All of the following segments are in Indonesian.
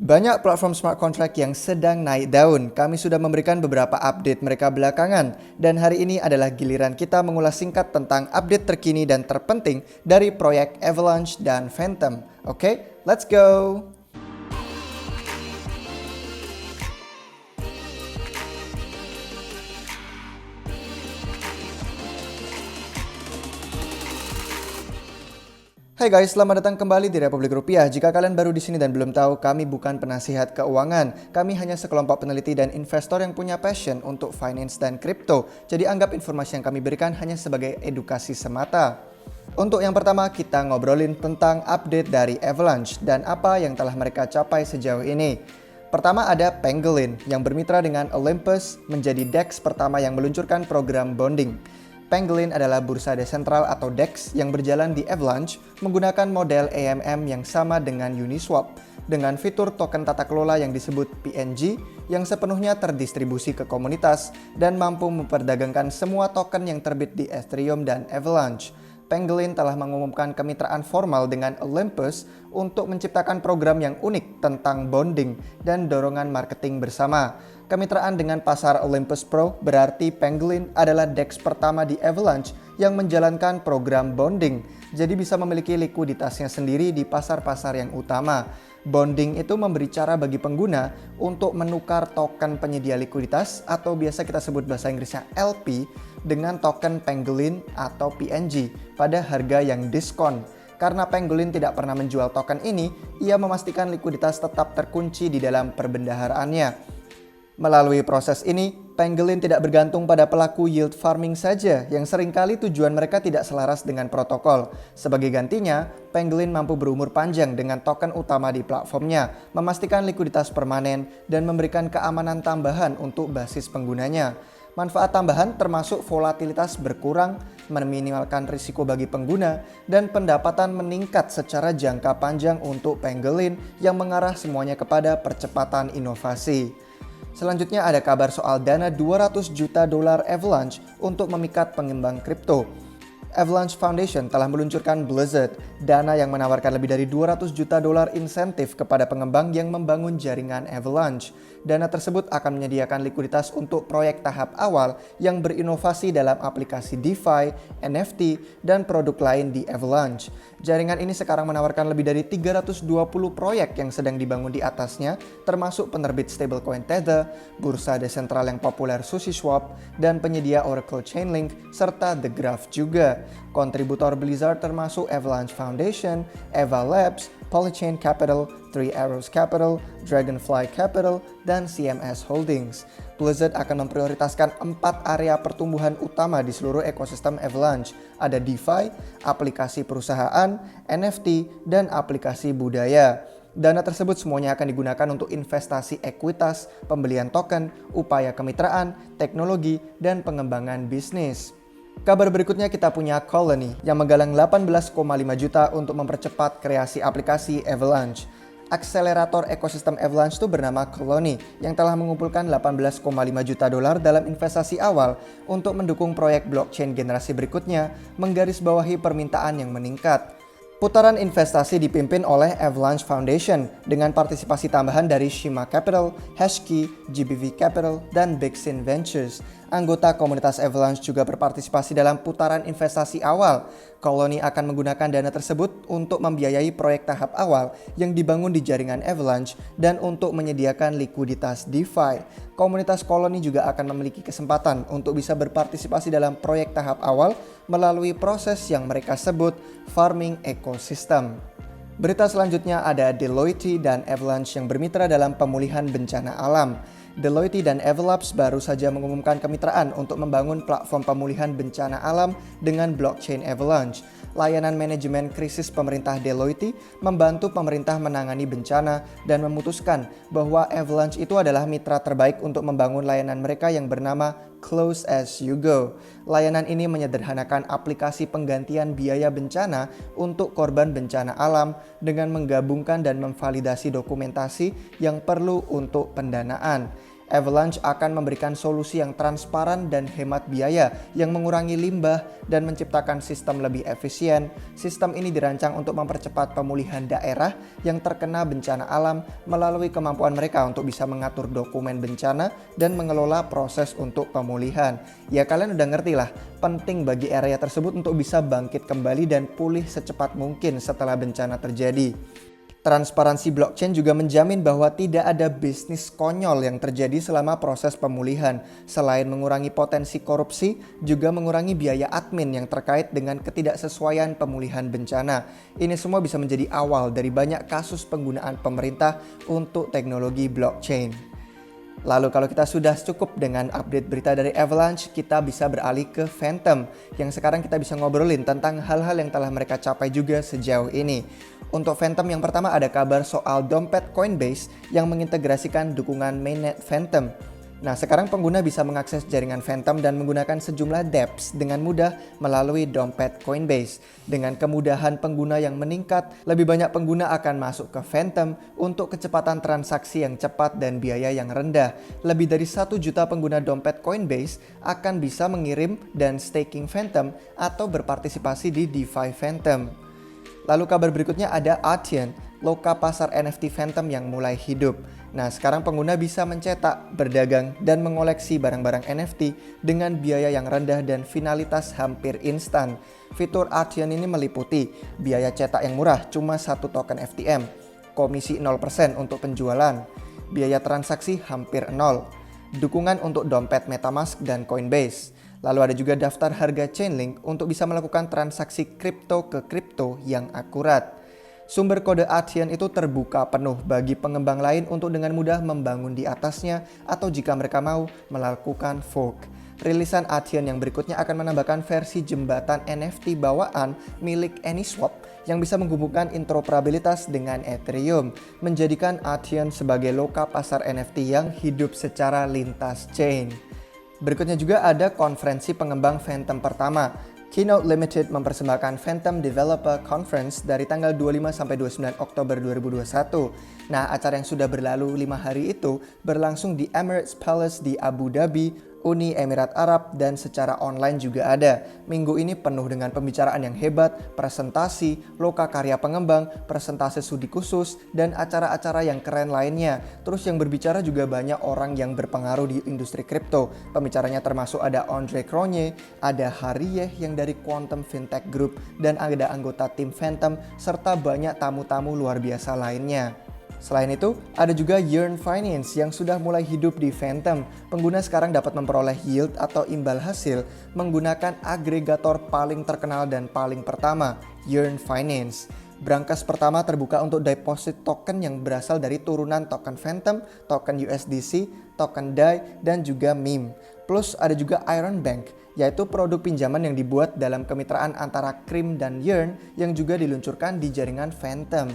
Banyak platform smart contract yang sedang naik daun. Kami sudah memberikan beberapa update mereka belakangan. Dan hari ini adalah giliran kita mengulas singkat tentang update terkini dan terpenting dari proyek Avalanche dan Phantom. Oke, let's go! Hai guys, selamat datang kembali di Republik Rupiah. Jika kalian baru di sini dan belum tahu, kami bukan penasihat keuangan. Kami hanya sekelompok peneliti dan investor yang punya passion untuk finance dan crypto. Jadi anggap informasi yang kami berikan hanya sebagai edukasi semata. Untuk yang pertama, kita ngobrolin tentang update dari Avalanche dan apa yang telah mereka capai sejauh ini. Pertama ada Pangolin yang bermitra dengan Olympus menjadi DEX pertama yang meluncurkan program bonding. Pangolin adalah bursa desentral atau DEX yang berjalan di Avalanche menggunakan model AMM yang sama dengan Uniswap dengan fitur token tata kelola yang disebut PNG yang sepenuhnya terdistribusi ke komunitas dan mampu memperdagangkan semua token yang terbit di Ethereum dan Avalanche. Pangolin telah mengumumkan kemitraan formal dengan Olympus untuk menciptakan program yang unik tentang bonding dan dorongan marketing bersama. Kemitraan dengan pasar Olympus Pro berarti Pangolin adalah DEX pertama di Avalanche yang menjalankan program bonding, jadi bisa memiliki likuiditasnya sendiri di pasar-pasar yang utama. Bonding itu memberi cara bagi pengguna untuk menukar token penyedia likuiditas atau biasa kita sebut bahasa Inggrisnya LP dengan token Pangolin atau PNG pada harga yang diskon. Karena Pangolin tidak pernah menjual token ini, ia memastikan likuiditas tetap terkunci di dalam perbendaharaannya. Melalui proses ini, Pangolin tidak bergantung pada pelaku yield farming saja yang seringkali tujuan mereka tidak selaras dengan protokol. Sebagai gantinya, Pangolin mampu berumur panjang dengan token utama di platformnya, memastikan likuiditas permanen, dan memberikan keamanan tambahan untuk basis penggunanya. Manfaat tambahan termasuk volatilitas berkurang, meminimalkan risiko bagi pengguna, dan pendapatan meningkat secara jangka panjang untuk Pangolin yang mengarah semuanya kepada percepatan inovasi. Selanjutnya ada kabar soal dana 200 juta dolar Avalanche untuk memikat pengembang kripto. Avalanche Foundation telah meluncurkan Blizzard, dana yang menawarkan lebih dari 200 juta dolar insentif kepada pengembang yang membangun jaringan Avalanche. Dana tersebut akan menyediakan likuiditas untuk proyek tahap awal yang berinovasi dalam aplikasi DeFi, NFT, dan produk lain di Avalanche. Jaringan ini sekarang menawarkan lebih dari 320 proyek yang sedang dibangun di atasnya, termasuk penerbit stablecoin Tether, bursa desentral yang populer SushiSwap, dan penyedia Oracle Chainlink, serta The Graph juga. Kontributor Blizzard termasuk Avalanche Foundation, Eva Labs, Polychain Capital, Three Arrows Capital, Dragonfly Capital, dan CMS Holdings. Blizzard akan memprioritaskan 4 area pertumbuhan utama di seluruh ekosistem Avalanche. Ada DeFi, aplikasi perusahaan, NFT, dan aplikasi budaya. Dana tersebut semuanya akan digunakan untuk investasi ekuitas, pembelian token, upaya kemitraan, teknologi, dan pengembangan bisnis. Kabar berikutnya kita punya Colony yang menggalang 18,5 juta untuk mempercepat kreasi aplikasi Avalanche. Akselerator ekosistem Avalanche itu bernama Colony yang telah mengumpulkan 18,5 juta dolar dalam investasi awal untuk mendukung proyek blockchain generasi berikutnya, menggarisbawahi permintaan yang meningkat. Putaran investasi dipimpin oleh Avalanche Foundation dengan partisipasi tambahan dari Shima Capital, Hashkey, GBV Capital, dan Bixin Ventures. Anggota komunitas Avalanche juga berpartisipasi dalam putaran investasi awal. Colony akan menggunakan dana tersebut untuk membiayai proyek tahap awal yang dibangun di jaringan Avalanche dan untuk menyediakan likuiditas DeFi. Komunitas Colony juga akan memiliki kesempatan untuk bisa berpartisipasi dalam proyek tahap awal melalui proses yang mereka sebut farming ecosystem. Berita selanjutnya ada Deloitte dan Avalanche yang bermitra dalam pemulihan bencana alam. Deloitte dan Avalabs baru saja mengumumkan kemitraan untuk membangun platform pemulihan bencana alam dengan blockchain Avalanche. Layanan manajemen krisis pemerintah Deloitte membantu pemerintah menangani bencana dan memutuskan bahwa Avalanche itu adalah mitra terbaik untuk membangun layanan mereka yang bernama Close as you go. Layanan ini menyederhanakan aplikasi penggantian biaya bencana untuk korban bencana alam dengan menggabungkan dan memvalidasi dokumentasi yang perlu untuk pendanaan. Avalanche akan memberikan solusi yang transparan dan hemat biaya yang mengurangi limbah dan menciptakan sistem lebih efisien. Sistem ini dirancang untuk mempercepat pemulihan daerah yang terkena bencana alam melalui kemampuan mereka untuk bisa mengatur dokumen bencana dan mengelola proses untuk pemulihan. Ya, kalian udah ngerti lah, penting bagi area tersebut untuk bisa bangkit kembali dan pulih secepat mungkin setelah bencana terjadi. Transparansi blockchain juga menjamin bahwa tidak ada bisnis konyol yang terjadi selama proses pemulihan. Selain mengurangi potensi korupsi, juga mengurangi biaya admin yang terkait dengan ketidaksesuaian pemulihan bencana. Ini semua bisa menjadi awal dari banyak kasus penggunaan pemerintah untuk teknologi blockchain. Lalu kalau kita sudah cukup dengan update berita dari Avalanche, kita bisa beralih ke Phantom, yang sekarang kita bisa ngobrolin tentang hal-hal yang telah mereka capai juga sejauh ini. Untuk Phantom yang pertama ada kabar soal dompet Coinbase yang mengintegrasikan dukungan mainnet Phantom. Nah, sekarang pengguna bisa mengakses jaringan Phantom dan menggunakan sejumlah dApps dengan mudah melalui dompet Coinbase. Dengan kemudahan pengguna yang meningkat, lebih banyak pengguna akan masuk ke Phantom untuk kecepatan transaksi yang cepat dan biaya yang rendah. Lebih dari 1 juta pengguna dompet Coinbase akan bisa mengirim dan staking Phantom atau berpartisipasi di DeFi Phantom. Lalu kabar berikutnya ada Authion, loka pasar NFT Phantom yang mulai hidup. Nah, sekarang pengguna bisa mencetak, berdagang, dan mengoleksi barang-barang NFT dengan biaya yang rendah dan finalitas hampir instan. Fitur Authion ini meliputi biaya cetak yang murah, cuma 1 token FTM, komisi 0% untuk penjualan, biaya transaksi hampir 0, dukungan untuk dompet MetaMask dan Coinbase. Lalu ada juga daftar harga Chainlink untuk bisa melakukan transaksi kripto ke kripto yang akurat. Sumber kode Authion itu terbuka penuh bagi pengembang lain untuk dengan mudah membangun di atasnya atau jika mereka mau melakukan fork. Rilisan Authion yang berikutnya akan menambahkan versi jembatan NFT bawaan milik AnySwap yang bisa menghubungkan interoperabilitas dengan Ethereum, menjadikan Authion sebagai loka pasar NFT yang hidup secara lintas chain. Berikutnya juga ada konferensi pengembang Phantom pertama. Keynote Limited mempersembahkan Phantom Developer Conference dari tanggal 25 sampai 29 Oktober 2021. Nah, acara yang sudah berlalu 5 hari itu berlangsung di Emirates Palace di Abu Dhabi, Uni Emirat Arab, dan secara online juga ada. Minggu ini penuh dengan pembicaraan yang hebat, presentasi, loka karya pengembang, presentasi studi khusus, dan acara-acara yang keren lainnya. Terus yang berbicara juga banyak orang yang berpengaruh di industri kripto. Pembicaranya termasuk ada Andre Cronje, ada Harriet yang dari Quantum Fintech Group, dan ada anggota tim Phantom, serta banyak tamu-tamu luar biasa lainnya. Selain itu, ada juga Yearn Finance yang sudah mulai hidup di Phantom. Pengguna sekarang dapat memperoleh yield atau imbal hasil menggunakan agregator paling terkenal dan paling pertama, Yearn Finance. Brankas pertama terbuka untuk deposit token yang berasal dari turunan token Phantom, token USDC, token DAI, dan juga meme. Plus ada juga Iron Bank, yaitu produk pinjaman yang dibuat dalam kemitraan antara Cream dan Yearn yang juga diluncurkan di jaringan Phantom.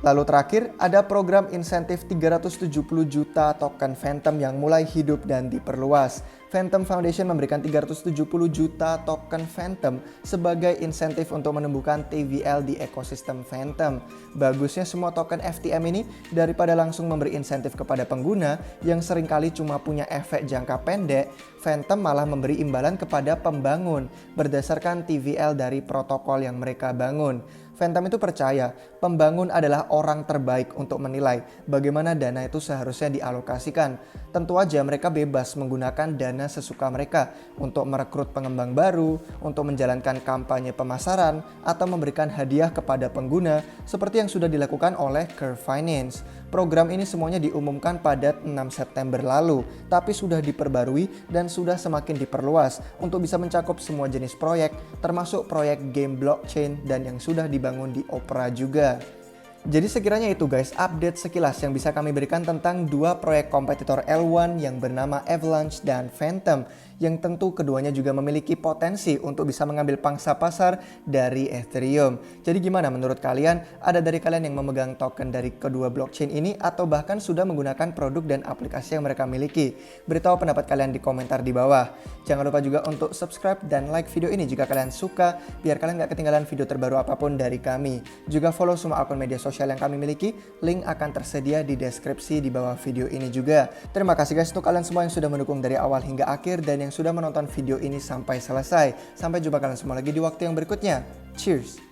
Lalu terakhir, ada program insentif 370 juta token Phantom yang mulai hidup dan diperluas. Phantom Foundation memberikan 370 juta token Phantom sebagai insentif untuk menumbuhkan TVL di ekosistem Phantom. Bagusnya semua token FTM ini daripada langsung memberi insentif kepada pengguna yang seringkali cuma punya efek jangka pendek, Phantom malah memberi imbalan kepada pembangun berdasarkan TVL dari protokol yang mereka bangun. Phantom itu percaya pembangun adalah orang terbaik untuk menilai bagaimana dana itu seharusnya dialokasikan. Tentu aja mereka bebas menggunakan dana sesuka mereka untuk merekrut pengembang baru, untuk menjalankan kampanye pemasaran, atau memberikan hadiah kepada pengguna seperti yang sudah dilakukan oleh Curve Finance. Program ini semuanya diumumkan pada 6 September lalu, tapi sudah diperbarui dan sudah semakin diperluas untuk bisa mencakup semua jenis proyek, termasuk proyek game blockchain dan yang sudah dibangun di Opera juga. Jadi sekiranya itu guys, update sekilas yang bisa kami berikan tentang dua proyek kompetitor L1 yang bernama Avalanche dan Phantom yang tentu keduanya juga memiliki potensi untuk bisa mengambil pangsa pasar dari Ethereum. Jadi gimana menurut kalian? Ada dari kalian yang memegang token dari kedua blockchain ini atau bahkan sudah menggunakan produk dan aplikasi yang mereka miliki? Beritahu pendapat kalian di komentar di bawah. Jangan lupa juga untuk subscribe dan like video ini jika kalian suka, biar kalian gak ketinggalan video terbaru apapun dari kami. Juga follow semua akun media sosial yang kami miliki, link akan tersedia di deskripsi di bawah video ini juga. Terima kasih guys untuk kalian semua yang sudah mendukung dari awal hingga akhir dan yang sudah menonton video ini sampai selesai. Sampai jumpa kalian semua lagi di waktu yang berikutnya. Cheers!